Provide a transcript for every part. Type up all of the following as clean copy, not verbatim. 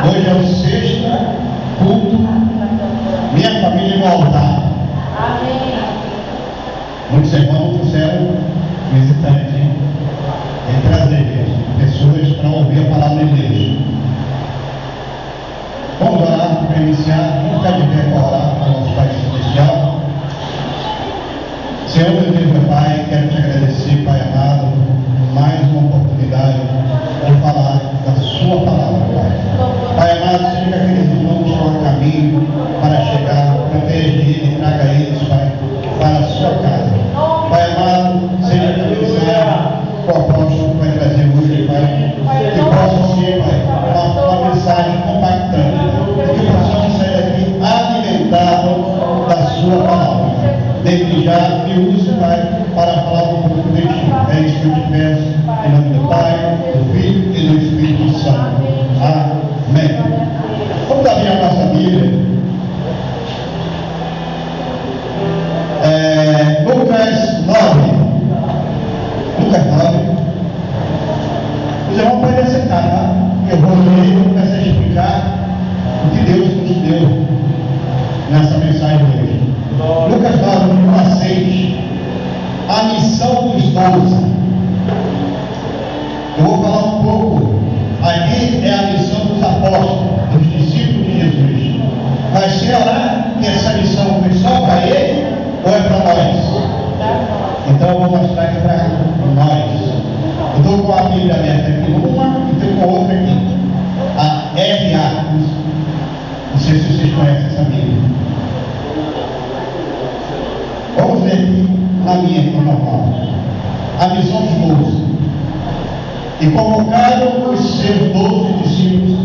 Hoje é o sexto culto. Minha família no altar. Muitos irmãos trouxeram visitantes, em trazer pessoas para ouvir a palavra de Deus. Vamos orar para iniciar. Vamos ficar de pé para orar para o nosso Pai Celestial. Senhor, meu Deus, meu Pai, quero te agradecer, Pai amado, por mais uma oportunidade de falar da sua palavra, Pai. Pai amado, seja que aqueles irmãos estão no caminho para chegar, protege ele, traga eles, Pai, para a sua casa. Pai amado, seja que a mensagem que o apóstolo vai trazer hoje, Pai, que possa ser, Pai, uma mensagem compactante, que possamos sair daqui alimentados da sua palavra. Desde já me use, Pai, para falar um pouco de ti. É isso que eu te peço, em nome do Pai, do Filho e do Espírito Santo. Amém. Vamos abrir a nossa Bíblia. Lucas 9. Lucas 9. Os irmãos podem sentar, tá? Eu vou ler e vou começar a explicar o que Deus nos deu nessa mensagem de hoje. Lucas 9, 1 a 6. A missão dos 12. Eu vou falar um pouco. Aqui é a missão dos apóstolos, dos discípulos de Jesus. Mas será que essa missão foi só para ele ou é para nós? Então eu vou mostrar aqui para nós. Eu estou com a Bíblia aberta aqui uma e estou com outra aqui. A R.A. Não sei se vocês conhecem essa Bíblia. Vamos ver aqui na minha aqui normal. A missão dos 12. E convocaram os seus 12 discípulos,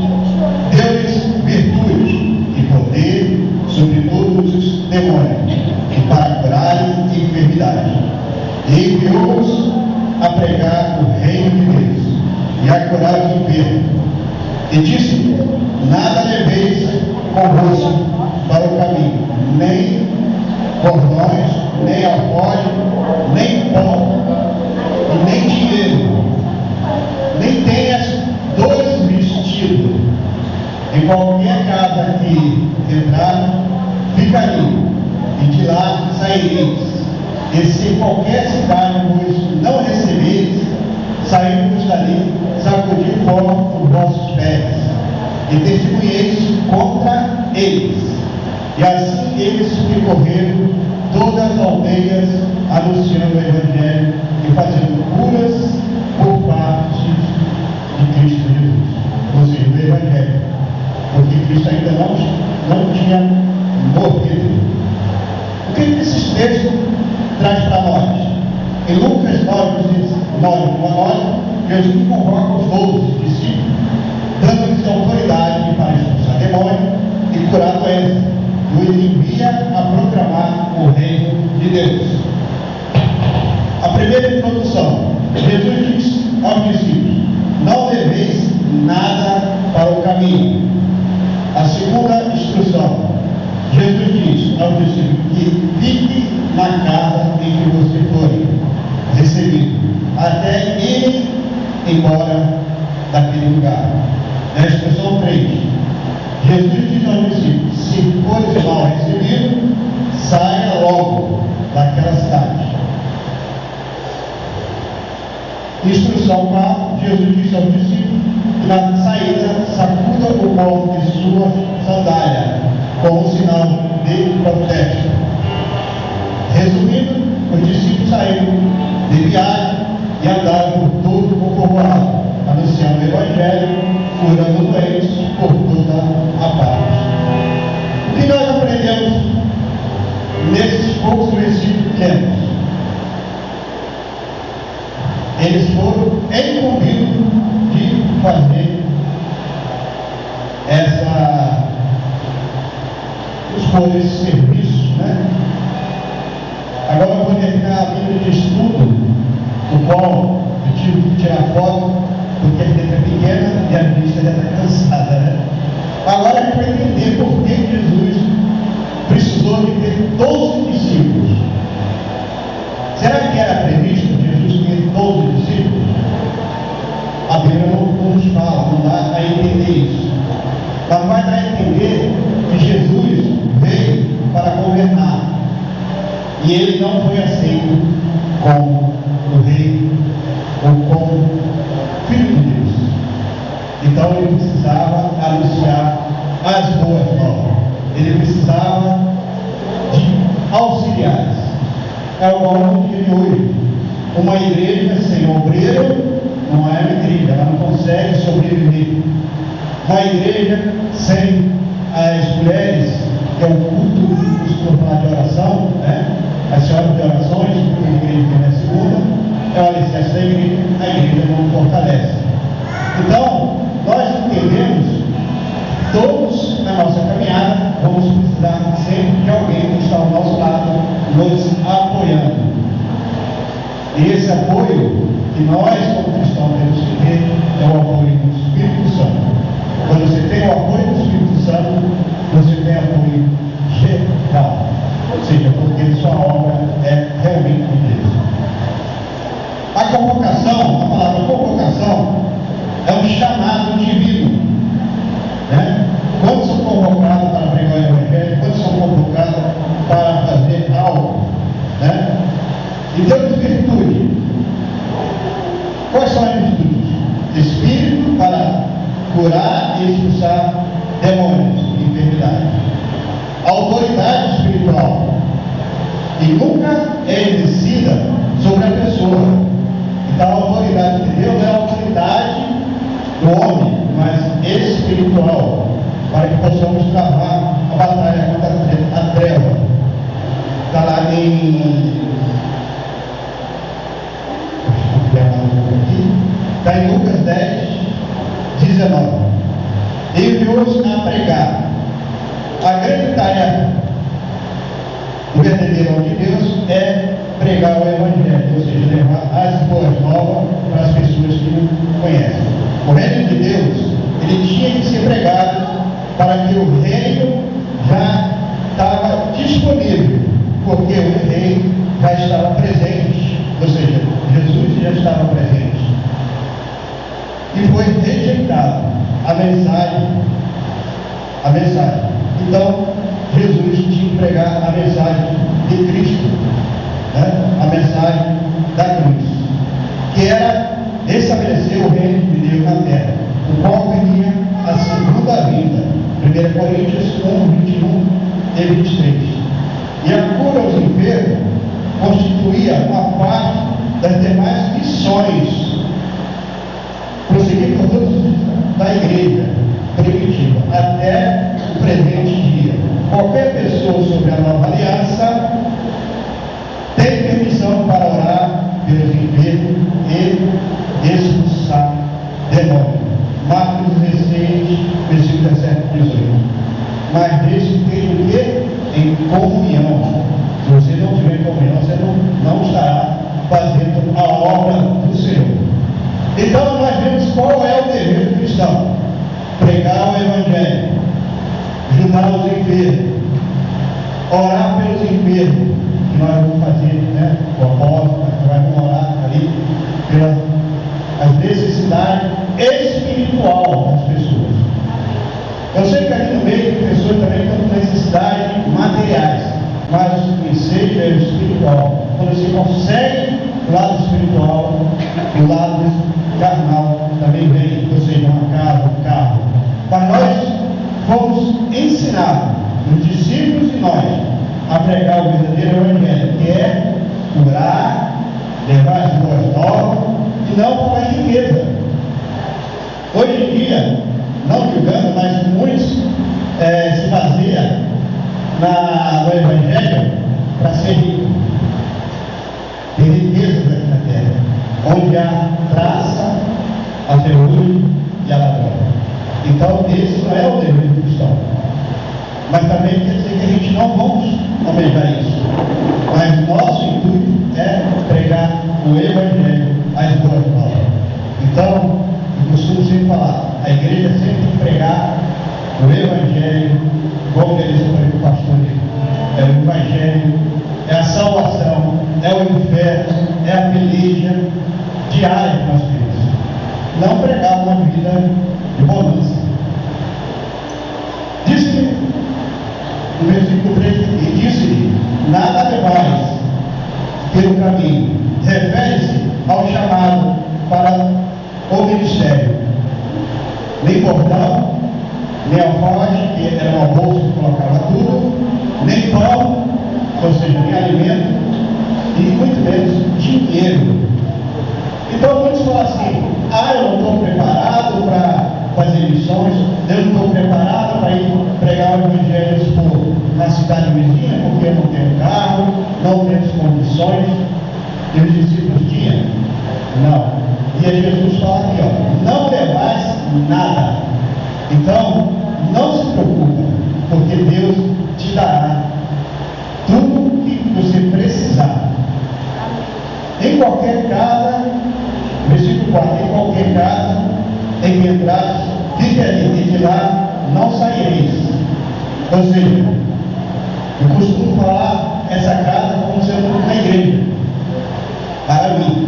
deu-lhes virtude e poder sobre todos os demônios, e para curarem enfermidades. E enviou-os a pregar o reino de Deus e a curar os enfermos. E disse: nada leveis convosco para o caminho, nem cordões, nem alforje, nem pão, e nem dinheiro, nem tenhas 2 vestidos. Em qualquer casa que entrar, fica ali, e de lá saireis. E se qualquer cidade vos não recebeis, saímos dali, sacudir fora os vossos pés, e testemunheis contra eles. E assim eles percorreram todas as aldeias, anunciando o Evangelho e fazendo curas por parte de Cristo Jesus. Ou seja, do Evangelho. Porque Cristo ainda não tinha morrido. O que esses textos traz para nós? Em Lucas 9, 9, Jesus convoca os 12 discípulos, dando-lhes autoridade para expulsar demônios e curar doenças. Os envia a proclamar o reino de Deus. A primeira introdução. Jesus diz aos discípulos: não leveis nada para o caminho. A segunda instrução. Jesus diz aos discípulos que fique na casa em que você foi recebido, até ir embora daquele lugar. Na instrução 3. Jesus diz aos discípulos: se fores mal recebido, saia logo daquela cidade. Instrução 4. Jesus diz aos discípulos que na saída sacuda o pó de sua sandália, como sinal de protesto. Resumindo, os discípulos saíram de viagem e andaram por todo o povoado, anunciando o Evangelho, curando doentes por toda a parte. O que nós aprendemos nesses poucos versículos que temos? Eles foram incumbidos de fazer esse serviço, né? Agora eu vou terminar a Bíblia de estudo, do qual eu tive que tirar foto, porque a letra é pequena e a vista já está cansada, né? Agora é para entender por que Jesus precisou de ter 12 discípulos. Será que era previsto Jesus ter 12 discípulos? A Bíblia não nos fala, não dá a entender isso. E ele não foi aceito como o rei ou como filho de Deus. Então ele precisava anunciar as boas novas. Ele precisava de auxiliares. É igual no dia de hoje. Uma igreja sem obreiro não é uma igreja, ela não consegue sobreviver. Uma igreja sem as mulheres, que é o culto de oração, né? As senhoras de orações, que a igreja tem na segunda, é o alicerce da igreja, a igreja não fortalece. Então, nós entendemos, todos na nossa caminhada, vamos precisar sempre de alguém que está ao nosso lado, nos apoiando. E esse apoio que nós, como cristãos, temos que ter é o apoio do Espírito Santo. Quando você tem o apoio do Espírito Santo, você tem apoio geral. Ou seja, porque sua obra é realmente de Deus. A convocação, a palavra convocação, é um chamado divino. Né? Quando são convocados para pregar o Evangelho, quando são convocados para fazer algo, né? E temos virtude. Quais são as virtudes? Espírito para curar e expulsar demônios, enfermidades. Autoridade espiritual. E nunca é exercida sobre a pessoa. Então a autoridade de Deus é a autoridade do homem, mas espiritual, para que possamos travar a batalha contra a treva. Está lá está em Lucas 10, 19. Enviou-os a pregar. A grande tarefa do verdadeiro homem de Deus é pregar o Evangelho, ou seja, levar as boas novas para as pessoas que não conhecem. O reino de Deus, ele tinha que ser pregado para que o reino já estava disponível, porque o rei já estava presente, ou seja, Jesus já estava presente. E foi rejeitada a mensagem. Então, Jesus tinha que pregar a mensagem de Cristo, né? A mensagem da cruz, que era estabelecer o reino de Deus na terra, o qual viria a segunda vinda. 1 Coríntios 1, 21 e 23. E a cura aos enfermos constituía uma parte das demais missões prosseguir por todos da igreja primitiva até o presente dia. Qualquer pessoa sobre a nova aliança tem permissão para orar pelos enfermos e expulsar demônios. Marcos 16, versículo 17 e 18. Mas desde que tem o quê? Em comunhão. Se você não tiver em comunhão, você não estará fazendo a obra do Senhor. Então nós vemos qual é o dever do cristão: pregar o Evangelho, ajudar os enfermos, orar pelos enfermos, que nós vamos fazer, né? O apóstolo, nós vamos orar ali pelas necessidades espiritual das pessoas. Eu sei que aqui no meio tem pessoas também que estão com necessidades materiais, mas o ensejo é o espiritual. Quando você consegue o lado espiritual, o lado carnal também vem, ou seja, uma casa, um carro. Mas nós fomos ensinados, os discípulos e nós, a pregar o verdadeiro Evangelho, que é curar, levar as boas novas e não para riqueza. Hoje em dia, não julgando, mas muitos se baseiam no Evangelho para ser rico. Tem riquezas aqui na terra, onde há traça, a ferrugem e a ladrão. Então, esse não é o dever do cristão. Mas também quer dizer que a gente não vamos almejar isso. Mas nosso intuito é pregar o Evangelho, as boas novas. Então, eu costumo sempre falar, a igreja sempre tem que pregar o Evangelho, como eles foram o pastor dele. É o Evangelho, é a salvação, é o inferno, é a peleja diária que nós temos. Não pregar uma vida de bonança. Diz-lhe, no versículo 3, e disse-lhe: nada levais, pelo caminho. Refere-se ao chamado para o ministério. Nem cordão, nem alforje, que era uma bolsa que colocava tudo, nem pão, ou seja, nem alimento, e muito menos dinheiro. Então muitos falam assim: eu não estou preparado para fazer missões, eu não estou preparado para ir pregar o evangelho na cidade vizinha, porque eu não tenho carro, não temos condições. E os discípulos tinham? Não. E aí Jesus fala aqui, não levais nada. Então, não se preocupa, porque Deus te dará tudo que você precisar. Em qualquer casa, versículo 4, em qualquer casa em que entrares, fique ali, e de lá não saireis. Ou seja, eu costumo falar essa casa como sendo uma igreja, para mim.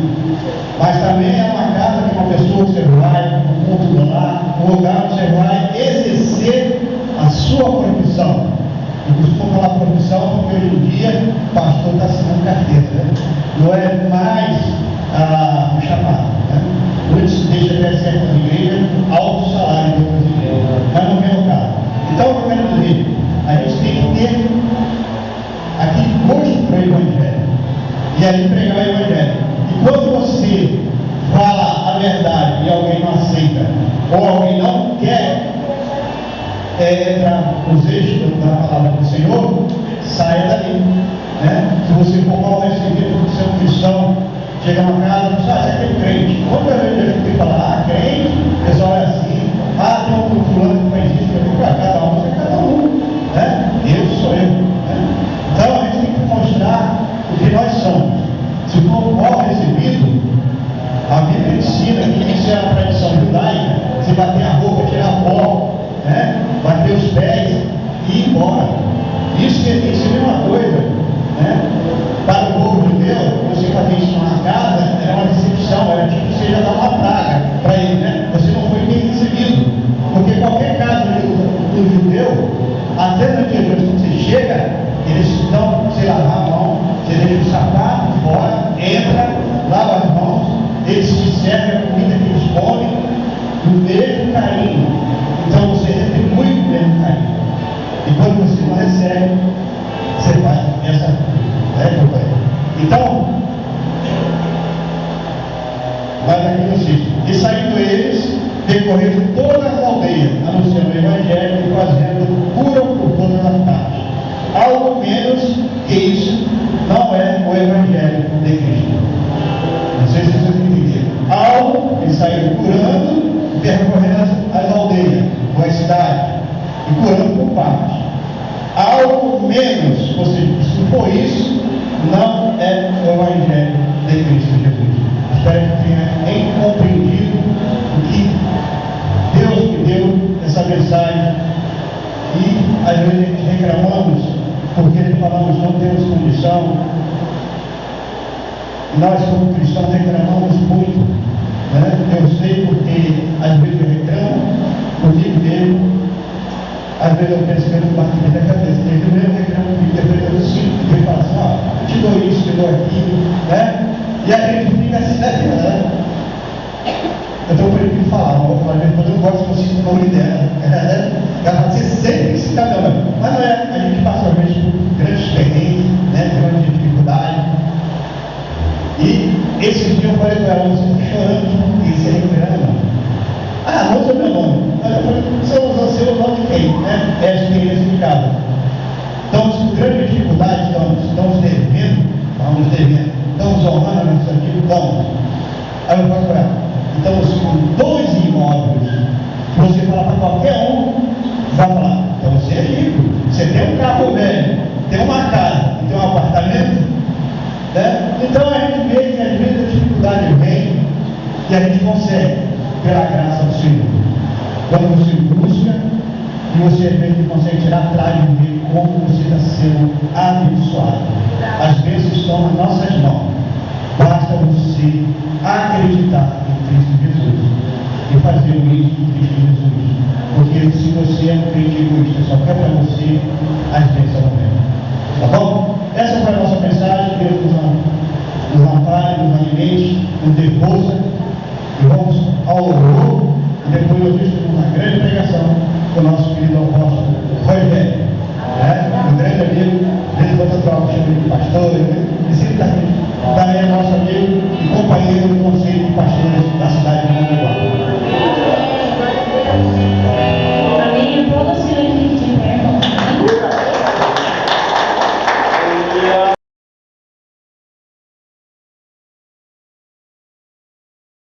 Mas também é uma casa que uma pessoa que você vai, um culto lá, um lugar onde você vai exercer a sua profissão. Eu costumo falar profissão porque hoje em dia o pastor está assinando carteira, né? Não é mais o chamado, né? Antes deixa até certas igrejas alto salário de outras igrejas, mas não é o caso. Então eu quero dizer, a gente tem que ter aqui gosto para o evangelho e aí pregar o evangelho. E quando você fala a verdade e alguém não aceita, ou alguém não quer entrar nos eixos da palavra do Senhor, saia dali, né? Se você for mal recebido por ser um cristão, chega numa casa e diz: você é aquele crente. Quantas vezes eu escutei falar: crente, o pessoal é assim, tem um fulano que faz isso, eu digo: cada um é cada um, né? Eu sou eu, né? Então a gente tem que mostrar o que nós somos. Se for mal recebido, a Bíblia ensina que isso é a tradição judaica: se bater a roupa, tirar a pó, né? Bater os pés e ir embora. Isso que ensina uma coisa, né? Para o povo judeu, você fazer isso numa casa era uma decepção, era tipo você já dar uma praga para ele, né? Você não foi bem recebido, porque qualquer casa do judeu, até no dia de hoje, quando você chega, eles dão, você lavar a mão, você deixa o sapato fora, entra, lava as mãos, eles te servem a comida que eles comem, do mesmo carinho. Então você retribui o mesmo carinho. E quando você não recebe, você faz essa. Então, vai aqui no sítio. E saindo eles, percorreram todas as aldeias, anunciando o evangelho e fazendo cura por todas as partes. Algo menos que isso não é o evangelho de Cristo. Não sei se vocês entenderam. Algo que saiu curando, percorrendo as aldeias, as cidades, e curando por partes. Algo menos, ou seja, se for isso, não é o evangelho de Cristo Jesus. Espero que tenha compreendido o que Deus me deu essa mensagem. E às vezes reclamamos porque falamos não temos condição. Nós como cristãos reclamamos muito, né? Eu sei porque às vezes eu reclamo comigo mesmo. Às vezes eu penso que eu partilho da cabeça, ele mesmo reclama comigo, depois eu sinto, ele fala assim: te dou isso, te dou aquilo, né? E a gente fica assim, né? Eu estou proibido de falar, mas eu não gosto que eu sinto o nome dela, né? Ela fala: você sempre se está falando, mas não é, a gente passa às vezes por grandes perrengues, né? Grandes dificuldades. E esse dia eu falei para ela: você está chorando, e você reclama. Não usa meu nome. Mas eu falei: você usa seu nome de quem? Né? É a experiência de casa. Estamos com grande dificuldade, estamos devendo, estamos honrando nosso antigo, estamos. Aí eu falo para ela: estamos com 2 imóveis. Se você falar para qualquer um, vai falar: então você é rico, você tem um carro velho, tem uma casa, tem um apartamento, né? Então a gente vê que às vezes a dificuldade vem e a gente consegue, pela graça do Senhor. Quando você busca e você às vezes consegue tirar atrás de ver como você está sendo abençoado. As bênçãos estão nas nossas mãos. Basta você acreditar em Cristo Jesus e fazer o isso em Cristo Jesus. Porque se você é um crente egoísta, só quer para você, as bênçãos não vêm. Tá bom? Essa foi a nossa mensagem. Deus nos ama. nos ampare, nos alimente, nos dê força. E vamos ao louvor. E depois eu fiz uma grande pregação com o nosso querido apóstolo Rogério, um grande amigo, desde quando eu chamo de pastor, e sempre também é nosso amigo e companheiro do Conselho de Pastores da cidade de Montevideo.